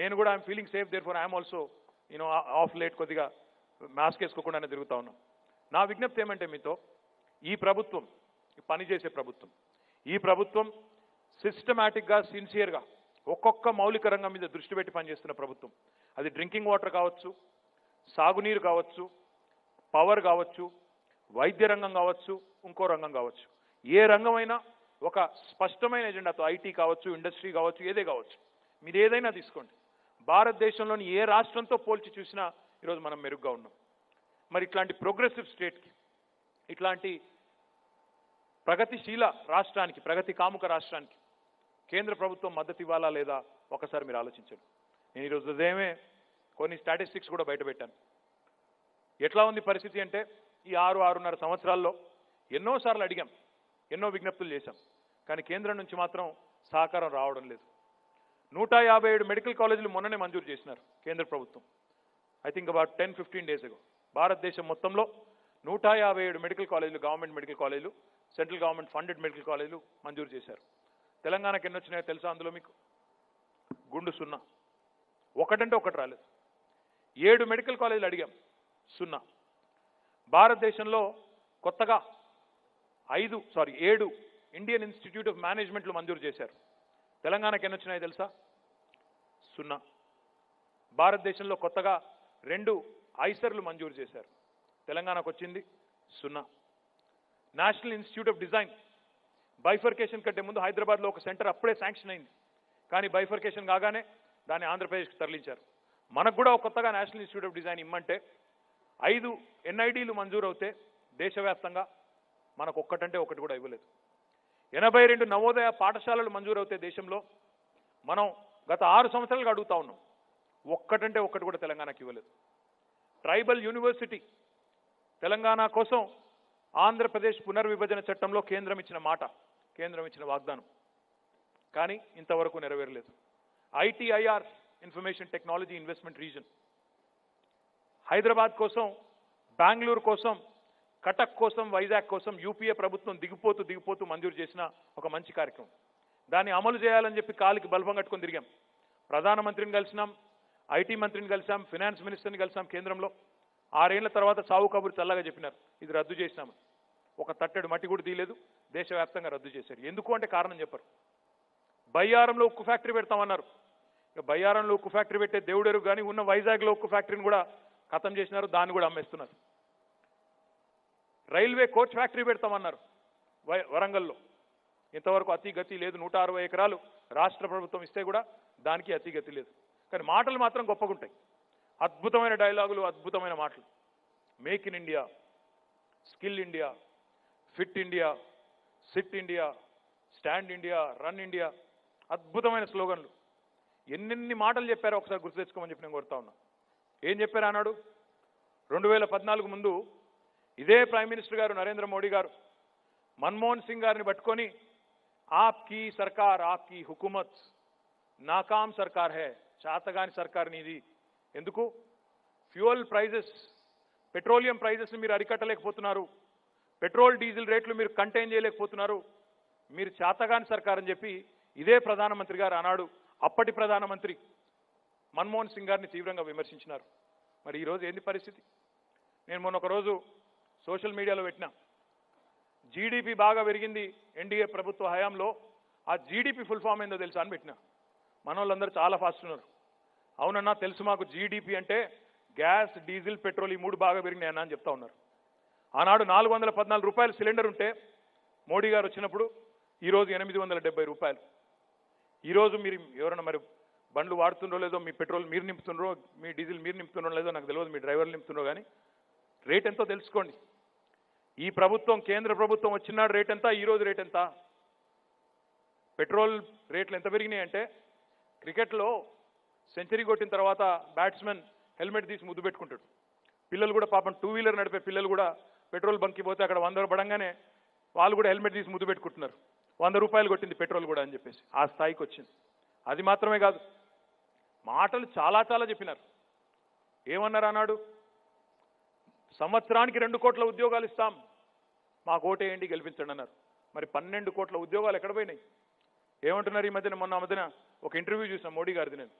నేను కూడా I'm feeling safe, there for I'm also of late కొద్దిగా మాస్క్ వేసుకోకుండానే తిరుగుతా ఉన్నాం. నా విజ్ఞప్తి ఏమంటే మీతో, ఈ ప్రభుత్వం పనిచేసే ప్రభుత్వం, ఈ ప్రభుత్వం సిస్టమేటిక్గా సిన్సియర్గా ఒక్కొక్క మౌలిక రంగం మీద దృష్టి పెట్టి పనిచేస్తున్న ప్రభుత్వం. అది డ్రింకింగ్ వాటర్ కావచ్చు, సాగునీరు కావచ్చు, పవర్ కావచ్చు, వైద్య రంగం కావచ్చు, ఇంకో రంగం కావచ్చు, ఏ రంగమైనా ఒక స్పష్టమైన ఎజెండాతో, ఐటీ కావచ్చు, ఇండస్ట్రీ కావచ్చు, ఏదే కావచ్చు, మీరు ఏదైనా తీసుకోండి, భారతదేశంలోని ఏ రాష్ట్రంతో పోల్చి చూసినా ఈరోజు మనం మెరుగ్గా ఉన్నాం. మరి ఇట్లాంటి ప్రోగ్రెసివ్ స్టేట్కి, ఇట్లాంటి ప్రగతిశీల రాష్ట్రానికి, ప్రగతి కాముక రాష్ట్రానికి కేంద్ర ప్రభుత్వం మద్దతు ఇవ్వాలా లేదా ఒకసారి మీరు ఆలోచించండి. నేను ఈరోజు ఉదయమే కొన్ని స్టాటిస్టిక్స్ కూడా బయటపెట్టాను. ఎట్లా ఉంది పరిస్థితి అంటే, ఈ 6-6.5 సంవత్సరాల్లో ఎన్నోసార్లు అడిగాం, ఎన్నో విజ్ఞప్తులు చేశాం, కానీ కేంద్రం నుంచి మాత్రం సహకారం రావడం లేదు. 157 మెడికల్ కాలేజీలు మొన్ననే మంజూరు చేసినారు కేంద్ర ప్రభుత్వం. I think about 10-15 days ago. భారతదేశం మొత్తంలో 157 మెడికల్ కాలేజీలు, గవర్నమెంట్ మెడికల్ కాలేజీలు, సెంట్రల్ గవర్నమెంట్ ఫండెడ్ మెడికల్ కాలేజీలు మంజూరు చేశారు. తెలంగాణకి ఎన్ని వచ్చినాయో తెలుసా? అందులో మీకు గుండు 0, ఒకటంటే ఒకటి రాలేదు. 7 మెడికల్ కాలేజీలు అడిగాం, 0. భారతదేశంలో కొత్తగా 7 ఇండియన్ ఇన్స్టిట్యూట్ ఆఫ్ మేనేజ్మెంట్లు మంజూరు చేశారు. తెలంగాణకి ఎన్ని వచ్చినాయో తెలుసా? 0. భారతదేశంలో కొత్తగా 2 ఐసర్లు మంజూరు చేశారు. తెలంగాణకు వచ్చింది 0. National institute of design bifurcation కంటే ముందు హైదరాబాద్లో ఒక సెంటర్ అప్పుడే శాంక్షన్ అయింది. కానీ బైఫర్కేషన్ కాగానే దాన్ని ఆంధ్రప్రదేశ్కి తరలించారు. మనకు కూడా కొత్తగా నేషనల్ ఇన్స్టిట్యూట్ ఆఫ్ డిజైన్ ఇమ్మంటే 5 NIDలు మంజూరు అవుతే దేశవ్యాప్తంగా మనకు ఒక్కటంటే ఒకటి కూడా ఇవ్వలేదు. 82 నవోదయ పాఠశాలలు మంజూరు అవుతే దేశంలో మనం గత 6 సంవత్సరాలుగా అడుగుతా ఉన్నాం. ఒక్కటంటే ఒక్కటి కూడా తెలంగాణకి ఇవ్వలేదు. ట్రైబల్ యూనివర్సిటీ తెలంగాణ కోసం ఆంధ్రప్రదేశ్ పునర్విభజన చట్టంలో కేంద్రం ఇచ్చిన మాట, కేంద్రం ఇచ్చిన వాగ్దానం, కానీ ఇంతవరకు నెరవేరలేదు. ITIR information technology investment reason Hyderabad కోసం, బెంగళూరు కోసం, కటక్ కోసం, వైజాగ్ కోసం యూపీఏ ప్రభుత్వం దిగిపోతూ మంజూరు చేసిన ఒక మంచి కార్యక్రమం. దాన్ని అమలు చేయాలని చెప్పి కాలికి బల్బం కట్టుకొని తిరిగాం. ప్రధానమంత్రిని కలిసినాం, ఐటీ మంత్రిని కలిసాం, ఫైనాన్స్ మినిస్టర్ని కలిసాం కేంద్రంలో. 6 ఏళ్ల తర్వాత సావు కబురు చల్లగా చెప్పినారు, ఇది రద్దు చేసినాము. ఒక తట్టెడు మట్టి కూడా తీయలేదు, దేశవ్యాప్తంగా రద్దు చేశారు. ఎందుకు అంటే కారణం చెప్పరు. బయ్యారంలో ఉక్కు ఫ్యాక్టరీ పెడతామన్నారు. ఇక బయ్యారంలో ఉక్కు ఫ్యాక్టరీ పెట్టే దేవుడెరు కానీ ఉన్న వైజాగ్లో ఉక్కు ఫ్యాక్టరీని కూడా ఖతం చేసినారు, దాన్ని కూడా అమ్మేస్తున్నారు. రైల్వే కోచ్ ఫ్యాక్టరీ పెడతామన్నారు వరంగల్లో, ఇంతవరకు అతిగతి లేదు. 160 ఎకరాలు రాష్ట్ర ప్రభుత్వం ఇస్తే కూడా దానికి అతిగతి లేదు. కానీ మాటలు మాత్రం గొప్పగుంటాయి, అద్భుతమైన డైలాగులు, అద్భుతమైన మాటలు. Make in India, skill India, fit India, SIT India, stand India, run India, అద్భుతమైన స్లోగన్లు. ఎన్నెన్ని మాటలు చెప్పారో ఒకసారి గుర్తు తెచ్చుకోమని చెప్పి నేను కోరుతా ఉన్నా. ఏం చెప్పారు అన్నాడు? 2014 ముందు ఇదే ప్రైమ్ మినిస్టర్ గారు నరేంద్ర మోడీ గారు మన్మోహన్ సింగ్ గారిని పట్టుకొని ఆప్కీ సర్కార్, ఆప్కీ హుకుమత్ నాకాం సర్కార్ హై, చాతగాని సర్కార్ నీది. ఎందుకు? ఫ్యూయల్ ప్రైజెస్, పెట్రోలియం ప్రైజెస్ మీరు అరికట్టలేకపోతున్నారు, పెట్రోల్ డీజిల్ రేట్లు మీరు కంటైన్ చేయలేకపోతున్నారు, మీరు చాతగాని సర్కార్ అని చెప్పి ఇదే ప్రధానమంత్రి గారు ఆనాడు అప్పటి ప్రధానమంత్రి మన్మోహన్ సింగ్ గారిని తీవ్రంగా విమర్శించినారు. మరి ఈరోజు ఏంది పరిస్థితి? నేను మొన్న ఒక రోజు సోషల్ మీడియాలో పెట్టినా, జీడిపి బాగా పెరిగింది ఎన్డీఏ ప్రభుత్వ హయాంలో, ఆ జీడిపి ఫుల్ ఫామ్ ఏందో తెలుసా అని పెట్టినా. మన వాళ్ళందరూ చాలా ఫాస్ట్ ఉన్నారు. అవునన్నా తెలుసు మాకు, జీడిపి అంటే గ్యాస్, డీజిల్, పెట్రోల్ ఈ 3 బాగా పెరిగినాయన్నా అని చెప్తా ఉన్నారు. ఆనాడు 414 రూపాయలు సిలిండర్ ఉంటే మోడీ గారు వచ్చినప్పుడు ఈరోజు 870 రూపాయలు. ఈరోజు మీరు ఎవరైనా మరి బండ్లు వాడుతుండో లేదో, మీ పెట్రోల్ మీరు నింపుతుండ్రో, మీ డీజిల్ మీరు నింపుతుండో లేదో నాకు తెలియదు, మీ డ్రైవర్లు నింపుతుండ్రో, కానీ రేట్ ఎంతో తెలుసుకోండి. ఈ ప్రభుత్వం, కేంద్ర ప్రభుత్వం వచ్చినాడు రేట్ ఎంత, ఈరోజు రేట్ ఎంత? పెట్రోల్ రేట్లు ఎంత పెరిగినాయి అంటే, క్రికెట్లో సెంచరీ కొట్టిన తర్వాత బ్యాట్స్మెన్ హెల్మెట్ తీసి ముద్దు పెట్టుకుంటాడు. పిల్లలు కూడా పాపం 2 వీలర్ నడిపే పిల్లలు కూడా పెట్రోల్ బంక్కి పోతే అక్కడ 100 పడంగానే వాళ్ళు కూడా హెల్మెట్ తీసి ముద్దు పెట్టుకుంటున్నారు. 100 రూపాయలు కొట్టింది పెట్రోల్ కూడా అని చెప్పేసి ఆ స్థాయికి వచ్చింది. అది మాత్రమే కాదు, మాటలు చాలా చాలా చెప్పినారు. ఏమన్నారు అన్నాడు? సంవత్సరానికి 2 కోట్ల ఉద్యోగాలు ఇస్తాం, మాకు ఓటేయండి గెలిపించండి అన్నారు. మరి 12 కోట్ల ఉద్యోగాలు ఎక్కడ పోయినాయి? ఏమంటున్నారు ఈ మధ్యన? మొన్న ఒక ఇంటర్వ్యూ చూసాం మోడీ గారిది. నేను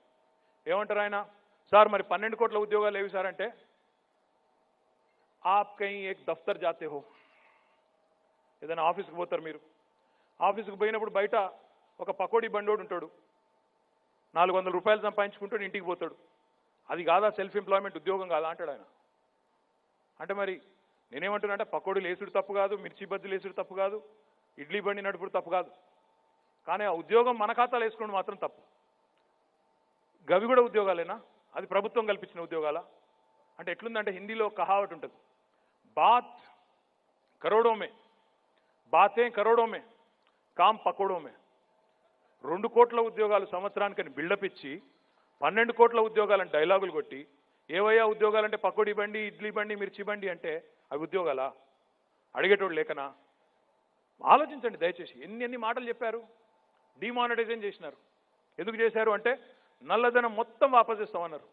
ఏమంటారు ఆయన? సార్ మరి 12 కోట్ల ఉద్యోగాలు ఏవి సార్ అంటే, ఆప్ కहीं एक दफ्तर जाते हो, ఏదైనా ఆఫీస్కి పోతారు మీరు, ఆఫీస్కి పోయినప్పుడు బయట ఒక పకోడీ బండోడు ఉంటాడు, 400 రూపాయలు సంపాదించుకుంటాడు, ఇంటికి పోతాడు. అది కాదా సెల్ఫ్ ఎంప్లాయ్మెంట్, ఉద్యోగం కాదా అంటాడు ఆయన. అంటే మరి నేనేమంటున్నా అంటే, పకోడీలు వేసుడు తప్పు కాదు, మిర్చి బజ్జీలు వేసుడు తప్పు కాదు, ఇడ్లీ బండి నడుపుడు తప్పు కాదు, కానీ ఆ ఉద్యోగం మన ఖాతాలో వేసుకోవడం మాత్రం తప్పు. గవి కూడా ఉద్యోగాలేనా? అది ప్రభుత్వం కల్పించిన ఉద్యోగాలా? అంటే ఎట్లుందంటే, హిందీలో కహావట్ ఉంటుంది, బాత్ కరోడో మే, బాతే కరోడో మే, కామ్ పకోడో మే. 2 కోట్ల ఉద్యోగాలు సంవత్సరానికని బిల్డప్ ఇచ్చి 12 కోట్ల ఉద్యోగాలని డైలాగులు కొట్టి, ఏవయ్యా ఉద్యోగాలంటే పకోడీ బండి, ఇడ్లీ బండి, మిర్చి బండి అంటే అవి ఉద్యోగాలా? అడిగేటోడు లేకనా? ఆలోచించండి దయచేసి. ఎన్ని మాటలు చెప్పారు. డిమానిటైజేషన్ చేసినారు. ఎందుకు చేశారు అంటే, నల్లధనం మొత్తం వాపస్ ఇస్తామన్నారు.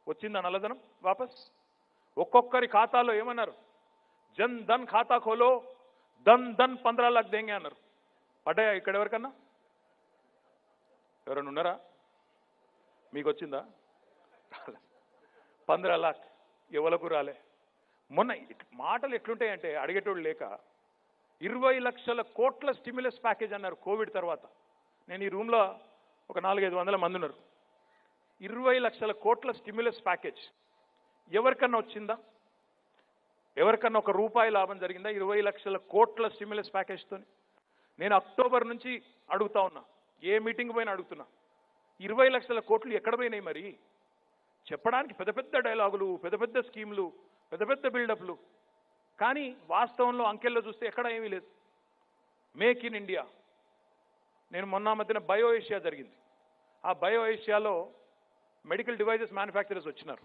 వచ్చిందా నల్లధనం వాపస్? ఒక్కొక్కరి ఖాతాలో ఏమన్నారు? జన్ ధన్ ఖాతా ఖోలో, ధన్ 15 लाख దేంగే అన్నారు. పడ్డాయా ఇక్కడ ఎవరికన్నా? ఎవరైనా ఉన్నారా? మీకు వచ్చిందా? 15 लाख ఎవలకు రాలే. మొన్న మాటలు ఎట్లుంటాయంటే, అడిగేటోళ్ళు లేక 20 లక్షల కోట్ల స్టిమ్యులస్ ప్యాకేజ్ అన్నారు కోవిడ్ తర్వాత. నేను ఈ రూమ్లో ఒక 400-500 మంది ఉన్నారు. 20 లక్షల కోట్ల స్టిమ్యులస్ ప్యాకేజ్ ఎవరికన్నా వచ్చిందా? ఎవరికన్నా ఒక రూపాయి లాభం జరిగిందా? 20 లక్షల కోట్ల స్టిమ్యులస్ ప్యాకేజ్తో. నేను అక్టోబర్ నుంచి అడుగుతా ఉన్నా, ఏ మీటింగ్ పోయినా అడుగుతున్నా, 20 లక్షల కోట్లు ఎక్కడ పోయినాయి? మరి చెప్పడానికి పెద్ద పెద్ద డైలాగులు, పెద్ద పెద్ద స్కీములు, పెద్ద పెద్ద బిల్డప్లు, కానీ వాస్తవంలో అంకెల్లో చూస్తే ఎక్కడ ఏమీ లేదు. Make in India. నేను మొన్న మధ్యన బయో ఏషియా జరిగింది. ఆ బయో ఏషియాలో మెడికల్ డివైజెస్ మ్యానుఫ్యాక్చరర్స్ వచ్చినారు,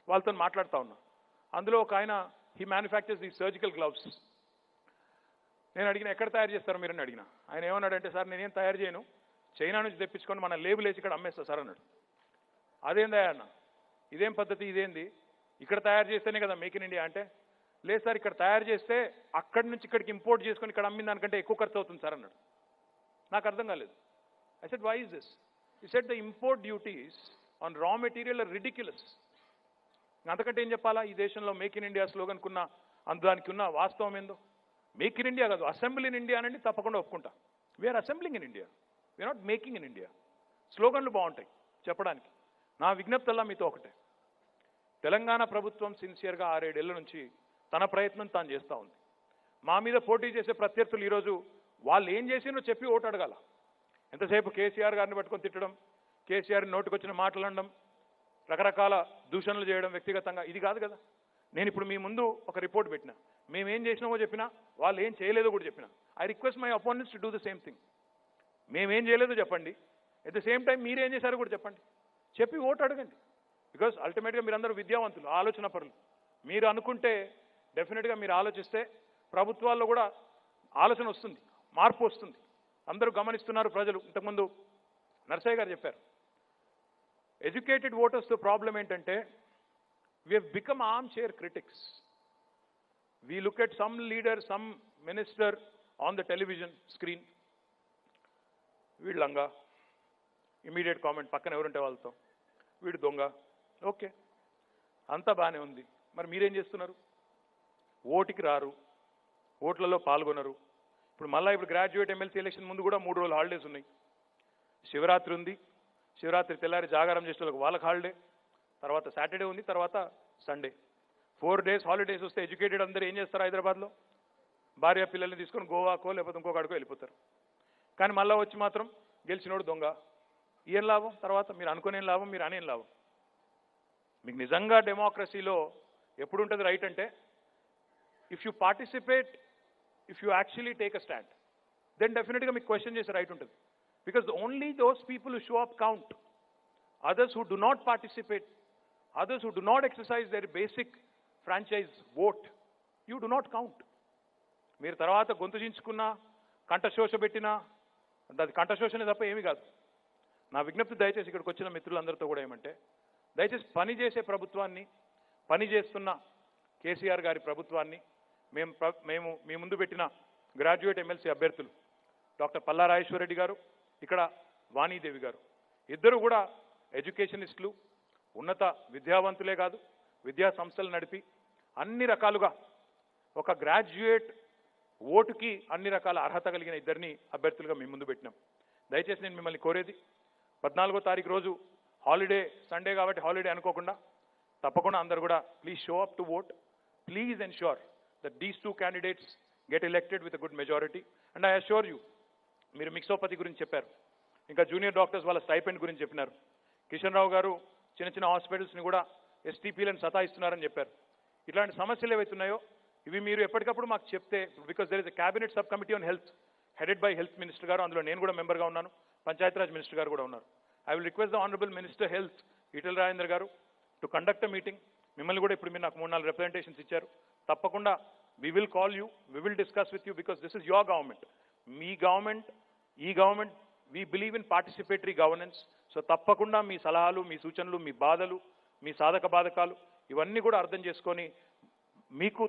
వాళ్ళతో మాట్లాడుతూ ఉన్నా. అందులో ఒక ఆయన, he manufactures the surgical gloves. నేను అడిగిన, ఎక్కడ తయారు చేస్తారు మీరని అడిగిన. ఆయన ఏమన్నాడంటే, సార్ నేనేం తయారు చేయను, చైనా నుంచి తెప్పించుకొని మన లేబుల్ వేసి ఇక్కడ అమ్మేస్తా సార్ అన్నాడు. అదేందా అన్న, ఇదేం పద్ధతి, ఇదేంది, ఇక్కడ తయారు చేస్తేనే కదా మేక్ ఇన్ ఇండియా అంటే, లేదు సార్ ఇక్కడ తయారు చేస్తే అక్కడి నుంచి ఇక్కడికి ఇంపోర్ట్ చేసుకొని ఇక్కడ అమ్మిన దానికంటే ఎక్కువ ఖర్చు అవుతుంది సార్ అన్నాడు. నాకు అర్థం కాలేదు. I said why is this? He said the import duties on raw material are ridiculous. అంతకంటే ఏం చెప్పాలా? ఈ దేశంలో మేక్ ఇన్ ఇండియా స్లోగన్కున్న దానికి ఉన్న వాస్తవం ఏందో. మేక్ ఇన్ ఇండియా కాదు, అసెంబ్లీ ఇన్ ఇండియా అనండి తప్పకుండా ఒప్పుకుంటా. We are assembling in India, we are not making in India. స్లోగన్లు బాగుంటాయి చెప్పడానికి. నా విజ్ఞప్తల్లా మీతో ఒకటే, తెలంగాణ ప్రభుత్వం సిన్సియర్గా 6-7 ఏళ్ల నుంచి తన ప్రయత్నం తాను చేస్తూ ఉంది. మా మీద పోటీ చేసే ప్రత్యర్థులు ఈరోజు వాళ్ళు ఏం చేసినో చెప్పి ఓటు అడగాల. ఎంతసేపు కేసీఆర్ గారిని పట్టుకొని తిట్టడం, కేసీఆర్ నోటికొచ్చిన మాటలు అనడం, రకరకాల దూషణలు చేయడం వ్యక్తిగతంగా, ఇది కాదు కదా. నేను ఇప్పుడు మీ ముందు ఒక రిపోర్ట్ పెట్టినా, మేమేం చేసినామో చెప్పినా, వాళ్ళు ఏం చేయలేదో కూడా చెప్పినా. I request my opponents to do the same thing. మేమేం చేయలేదో చెప్పండి, ఎట్ ద సేమ్ టైం మీరేం చేశారో కూడా చెప్పండి, చెప్పి ఓటు అడగండి. బికాజ్ అల్టిమేట్గా మీరందరూ విద్యావంతులు, ఆలోచన పరులు. మీరు అనుకుంటే డెఫినెట్గా మీరు ఆలోచిస్తే ప్రభుత్వాల్లో కూడా ఆలోచన వస్తుంది, మార్పు వస్తుంది. అందరూ గమనిస్తున్నారు ప్రజలు. ఇంతకుముందు నర్సయ్య గారు చెప్పారు, ఎడ్యుకేటెడ్ ఓటర్స్తో ప్రాబ్లం ఏంటంటే we have become arm chair critics. We look at some leader, some minister on the television screen, వీళ్ళంగా ఇమీడియట్ కామెంట్ పక్కన ఎవరుంటే వాళ్ళతో, వీడు దొంగ. ఓకే, అంతా బాగానే ఉంది. మరి మీరేం చేస్తున్నారు? ఓటుకి రారు, ఓట్లలో పాల్గొనరు. ఇప్పుడు గ్రాడ్యుయేట్ ఎమ్మెల్సీ ఎలక్షన్ ముందు కూడా 3 రోజులు హాలిడేస్ ఉన్నాయి. శివరాత్రి ఉంది, శివరాత్రి తెల్లారి జాగారం చేసే వాళ్ళకి హాలిడే, తర్వాత సాటర్డే ఉంది, తర్వాత సండే. 4 డేస్ హాలిడేస్ వస్తే ఎడ్యుకేటెడ్ అందరూ ఏం చేస్తారు? హైదరాబాద్లో భార్య పిల్లల్ని తీసుకొని గోవాకో లేకపోతే ఇంకొక అడుకో వెళ్ళిపోతారు. కానీ మళ్ళీ వచ్చి మాత్రం గెలిచినోడు దొంగ. ఏం లాభం? తర్వాత మీరు అనుకునేం లాభం, మీరు అనేం లాభం? మీకు నిజంగా డెమోక్రసీలో ఎప్పుడుంటుంది రైట్ అంటే, if you participate, if you actually take a stand, then డెఫినెట్గా మీకు క్వశ్చన్ చేసే రైట్ ఉంటుంది. Because only those people who show up count. Others who do not participate, others who do not exercise their basic franchise vote, you do not count. మీరు తర్వాత గొంతు చించుకున్నా, కంఠశోష పెట్టినా, అది కంఠశోషనే తప్ప ఏమీ కాదు. నా విజ్ఞప్తి దయచేసి ఇక్కడికి వచ్చిన మిత్రులందరితో కూడా ఏమంటే, దయచేసి పనిచేసే ప్రభుత్వాన్ని, పనిచేస్తున్న కేసీఆర్ గారి ప్రభుత్వాన్ని, మేము మీ ముందు పెట్టిన గ్రాడ్యుయేట్ ఎమ్మెల్సీ అభ్యర్థులు డాక్టర్ పల్లా రాజేశ్వరరెడ్డి గారు, ఇక్కడ వాణీదేవి గారు, ఇద్దరు కూడా ఎడ్యుకేషనిస్టులు, ఉన్నత విద్యావంతులే కాదు, విద్యా సంస్థలు నడిపి అన్ని రకాలుగా ఒక గ్రాడ్యుయేట్ ఓటుకి అన్ని రకాల అర్హత కలిగిన ఇద్దరిని అభ్యర్థులుగా మీ ముందు పెట్టినాం. దయచేసి నేను మిమ్మల్ని కోరేది, 14వ తారీఖు రోజు హాలిడే, సండే కాబట్టి హాలిడే అనుకోకుండా తప్పకుండా అందరూ కూడా please show up to vote. Please ensure that these 2 candidates get elected with a good majority. And I assure you, మీరు మిక్సోపతి గురించి చెప్పారు, ఇంకా జూనియర్ డాక్టర్స్ వాళ్ళ స్టైపెండ్ గురించి చెప్పినారు. కిషన్ రావు గారు చిన్న చిన్న హాస్పిటల్స్ని కూడా ఎస్టీపీలను సతాయిస్తున్నారని చెప్పారు. ఇట్లాంటి సమస్యలు ఏవైతున్నాయో ఇవి మీరు ఎప్పటికప్పుడు మాకు చెప్తే, because there is a cabinet sub committee on health headed by health minister గారు, అందులో నేను కూడా మెంబర్గా ఉన్నాను, పంచాయతీరాజ్ మినిస్టర్ గారు కూడా ఉన్నారు. I will request the honourable minister health Etela Rajender గారు టు కండక్ట్ అ మీటింగ్. మిమ్మల్ని కూడా ఇప్పుడు మీరు నాకు 3-4 రిప్రజెంటేషన్స్ ఇచ్చారు. తప్పకుండా we will call you, we will discuss with you, because this is your government. మీ గవర్నమెంట్, ఈ government, we believe in participatory governance. So తప్పకుండా మీ సలహాలు, మీ సూచనలు, మీ బాధలు, మీ సాధక బాధకాలు ఇవన్నీ కూడా అర్థం చేసుకొని మీకు,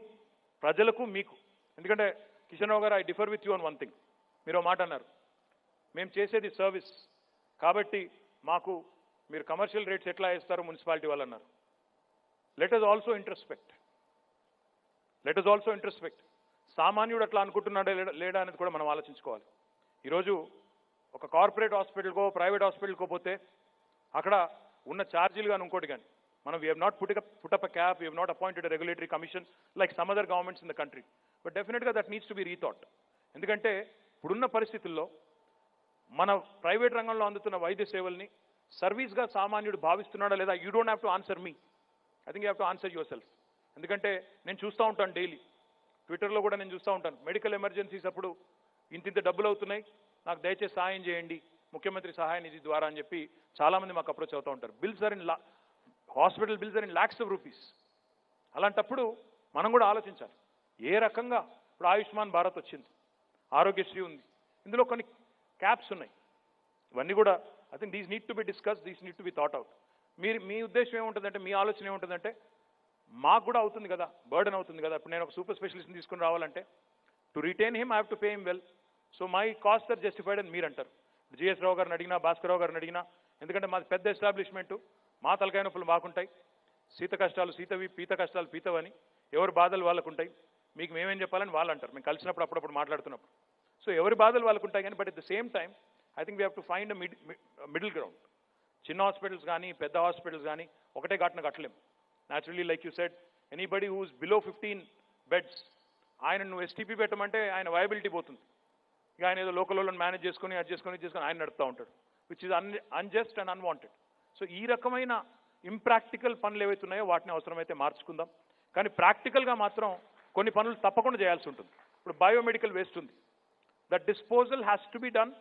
ప్రజలకు, మీకు, ఎందుకంటే కిషన్ రావు గారు, I differ with you on one thing. మీరు మాట అన్నారు, మేము చేసేది సర్వీస్ కాబట్టి మాకు మీరు కమర్షియల్ రేట్స్ ఎట్లా వేస్తారో మున్సిపాలిటీ వాళ్ళు అన్నారు. Let us also introspect, let us also introspect. సామాన్యుడు అట్లా అనుకుంటున్నాడా లేడా అనేది కూడా మనం ఆలోచించుకోవాలి. ఈరోజు ఒక కార్పొరేట్ హాస్పిటల్కో, ప్రైవేట్ హాస్పిటల్కో పోతే అక్కడ ఉన్న ఛార్జీలు కానీ ఇంకోటి కానీ we have not put up a cap, we have not appointed a regulatory commission like some other governments in the country. But definitely that needs to be rethought. ఎందుకంటే ఇప్పుడున్న పరిస్థితుల్లో మన ప్రైవేట్ రంగంలో అందుతున్న వైద్య సేవల్ని సర్వీస్గా సామాన్యుడు భావిస్తున్నాడా లేదా, you don't have to answer me, I think you have to answer your self. ఎందుకంటే నేను చూస్తూ ఉంటాను డైలీ, ట్విట్టర్లో కూడా నేను చూస్తూ ఉంటాను, మెడికల్ ఎమర్జెన్సీస్ అప్పుడు ఇంతింత డబ్బులు అవుతున్నాయి, నాకు దయచేసి సహాయం చేయండి ముఖ్యమంత్రి సహాయ నిధి ద్వారా అని చెప్పి చాలామంది మాకు అప్రోచ్ అవుతూ ఉంటారు. Bills are in hospital bills are in lakhs of rupees. అలాంటప్పుడు మనం కూడా ఆలోచించాలి ఏ రకంగా. ఇప్పుడు ఆయుష్మాన్ భారత్ వచ్చింది, ఆరోగ్యశ్రీ ఉంది, ఇందులో కొన్ని క్యాప్స్ ఉన్నాయి. ఇవన్నీ కూడా I think these need to be discuss, these need to be thought out. మీ ఉద్దేశం ఏముంటుందంటే, మీ ఆలోచన ఏముంటుందంటే, మాకు కూడా అవుతుంది కదా, బర్డెన్ అవుతుంది కదా. ఇప్పుడు నేను ఒక సూపర్ స్పెషలిస్ట్ని తీసుకుని రావాలంటే to retain him I have to pay him well, so my cost are justified అని మీరు అంటారు. జిఎస్ రావు గారిని అడిగినా, భాస్కర్ రావు గారిని అడిగినా, ఎందుకంటే మాది పెద్ద ఎస్టాబ్లిష్మెంటు, మా తలకాయ నొప్పులు మాకుంటాయి, శీత కష్టాలు శీతవి, పీత కష్టాలు పీతవని, ఎవరి బాధలు వాళ్ళకు ఉంటాయి, మీకు మేమేం చెప్పాలని వాళ్ళు అంటారు మేము కలిసినప్పుడు అప్పుడప్పుడు మాట్లాడుతున్నప్పుడు. సో ఎవరి బాధలు వాళ్ళకు ఉంటాయి కానీ, but at the same time I think we have to find middle ground. చిన్న హాస్పిటల్స్ కానీ పెద్ద హాస్పిటల్స్ కానీ ఒకటే ఘాటున కట్టలేం. Naturally like you said, anybody who's below 15 beds, ఆయన నువ్వు ఎస్టీపీ పెట్టమంటే ఆయన వయబిలిటీ పోతుంది. ఇక ఆయన ఏదో లోకల్ వాళ్ళని మేనేజ్ చేసుకుని అది చేసుకుని ఇది చేసుకుని ఆయన నడుపుతూ ఉంటాడు, which is unjust and unwanted. So ఈ రకమైన ఇంప్రాక్టికల్ పనులు ఏవైతున్నాయో వాటిని అవసరమైతే మార్చుకుందాం, కానీ ప్రాక్టికల్గా మాత్రం కొన్ని పనులు తప్పకుండా చేయాల్సి ఉంటుంది. ఇప్పుడు బయోమెడికల్ వేస్ట్ ఉంది, that disposal has to be done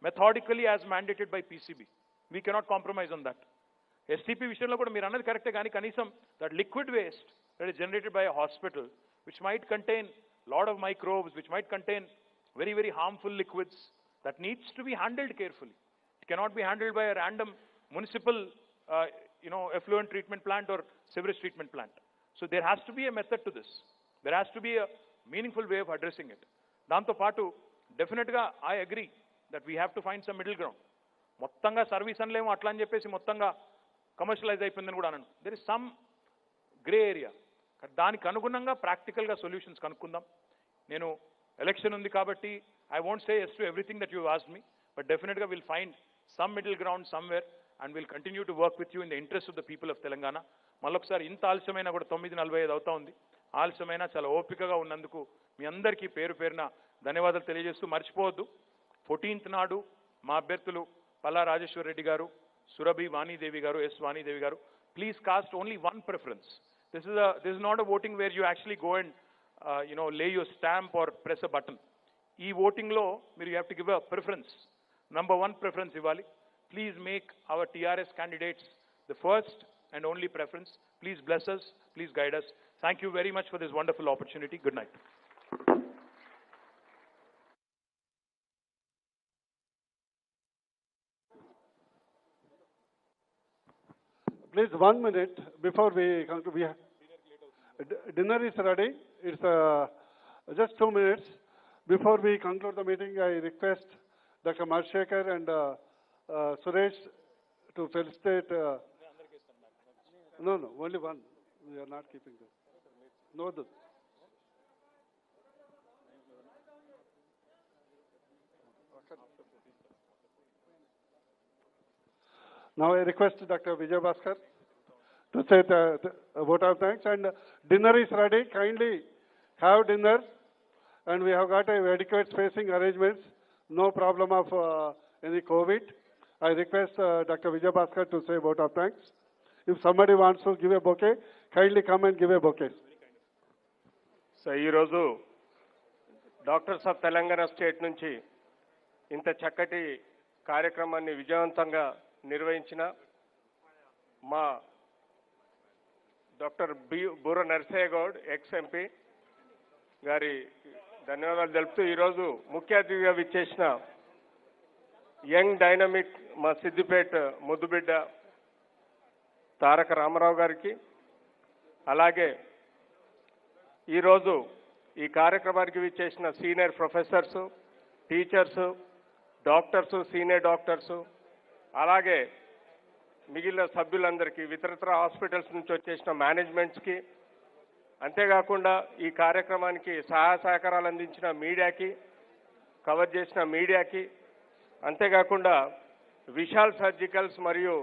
methodically as mandated by PCB. We cannot compromise on that. STP విషయంలో కూడా మీరు అన్నది కరెక్టే, కానీ కనీసం that liquid waste that is generated by a hospital which might contain lot of microbes, which might contain very, very harmful liquids, that needs to be handled carefully. It cannot be handled by a random municipal, effluent treatment plant or sewage treatment plant. So there has to be a method to this. There has to be a meaningful way of addressing it. Danto paatu, definitely I agree that we have to find some middle ground. Mottanga service anlemo atla ani cheppesi mottanga commercialize అయిపోయిందని కూడా అన్నాను. There is some gray area. దానికి అనుగుణంగా ప్రాక్టికల్గా సొల్యూషన్స్ కనుక్కుందాం. నేను ఎలక్షన్ ఉంది కాబట్టి I won't say yes to everything that you asked me, but డెఫినెట్గా will find some middle ground somewhere and will continue to work with you in the interest of the people of Telangana. మళ్ళొకసారి ఇంత ఆలస్యమైనా కూడా 9:45 అవుతా ఉంది, ఆలస్యమైనా చాలా ఓపికగా ఉన్నందుకు మీ అందరికీ పేరు పేరున ధన్యవాదాలు తెలియజేస్తూ, మర్చిపోవద్దు 14th నాడు మా అభ్యర్థులు పల్లా రాజేశ్వర్ రెడ్డి గారు, సురభి వాణీదేవి గారు, ఎస్ వాణీదేవి గారు. Please cost only one preference. This is not a voting where you actually go and lay your stamp or press a button. Ee voting lo you have to give a preference, number one preference ivali. Please make our TRS candidates the first and only preference. Please bless us, please guide us. Thank you very much for this wonderful opportunity. Good night. Please 1 minute before we conclude. Dinner is ready. It's just 2 minutes. Before we conclude the meeting, I request Dr. Marshekar and Suresh to felicitate. No, only one. We are not keeping this. No, Now I request Dr. Vijay Bhaskar to say a vote of thanks, and dinner is ready. Kindly have dinner, and we have got adequate spacing arrangements. No problem of any COVID. I request Dr. Vijay Bhaskar to say a vote of thanks. If somebody wants to give a bouquet, kindly come and give a bouquet. So, ee roju Doctors of Telangana State nunchi inta chakkati కార్యక్రమాన్ని విజయవంతంగా నిర్వహించిన మా డాక్టర్ బూర నరసయ్య గౌడ్ ఎక్స్ ఎంపీ గారి ధన్యవాదాలు తెలుపుతూ, ఈరోజు ముఖ్య అతిథిగా విచ్చేసిన యంగ్ డైనమిక్ మా సిద్దిపేట ముద్దుబిడ్డ తారక రామారావు గారికి, అలాగే ఈరోజు ఈ కార్యక్రమానికి విచ్చేసిన senior professors, teachers, doctors, senior doctors, అలాగే మిగిలిన సభ్యులందరికీ, ఇతరత్ర హాస్పిటల్స్ నుంచి వచ్చేసిన మేనేజ్మెంట్స్కి, అంతేకాకుండా ఈ కార్యక్రమానికి సహాయ సహకారాలు అందించిన మీడియాకి, కవర్ చేసిన మీడియాకి, అంతేకాకుండా విశాల్ సర్జికల్స్ మరియు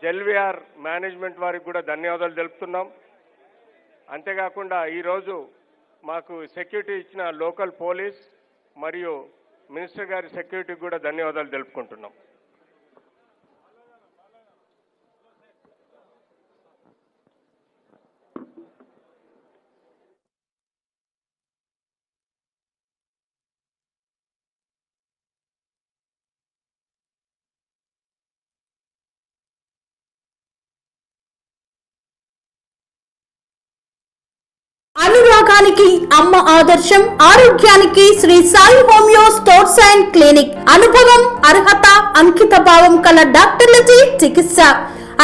జెల్విఆర్ మేనేజ్మెంట్ వారికి కూడా ధన్యవాదాలు తెలుపుతున్నాం. అంతేకాకుండా ఈరోజు మాకు సెక్యూరిటీ ఇచ్చిన లోకల్ పోలీస్ మరియు మినిస్టర్ గారి సెక్యూరిటీకి కూడా ధన్యవాదాలు తెలుపుకుంటున్నాం. అనురాగానికి అమ్మ ఆదర్శం, ఆరోగ్యానికి Shri Sai homeo stores and clinic. అనుభవం, అర్హత, అంకిత భావం కల డాక్టర్లచే చికిత్స.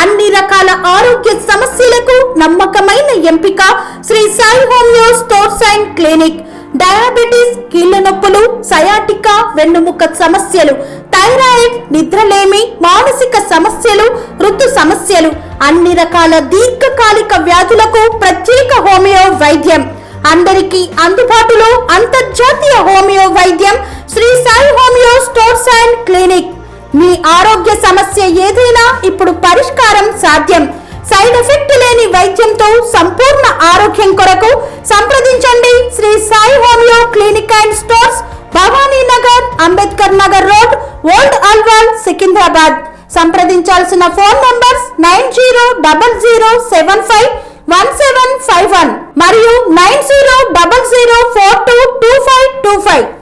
అన్ని రకాల ఆరోగ్య సమస్యలకు నమ్మకమైన ఎంపిక Shri Sai homeo stores and clinic. Diabetes, కీళ్ల నొప్పులు, సయాటికా, వెన్నుముక సమస్యలు, థైరాయిడ్, నిద్రలేమి, మానసిక సమస్యలు, ఋతు సమస్యలు, అన్ని రకాల దీర్ఘకాలిక వ్యాధులకు ప్రత్యేక హోమియో వైద్యం. అందరికీ అందుబాటులో అంతర్జాతీయ హోమియో వైద్యం Shri Sai homeo stores and clinic. మీ ఆరోగ్య సమస్య ఏదైనా ఇప్పుడు పరిష్కారం సాధ్యం. సైడ్ ఎఫెక్ట్ లేని వైద్యంతో సంపూర్ణ ఆరోగ్యం కొరకు సంప్రదించండి Shri Sai homeo clinic and stores, Bhavani Nagar, Ambedkar Nagar road, old Alwal, Secunderabad. సంప్రదించాల్సిన ఫోన్ నంబర్స్ 9000751751 మరియు 9000422525.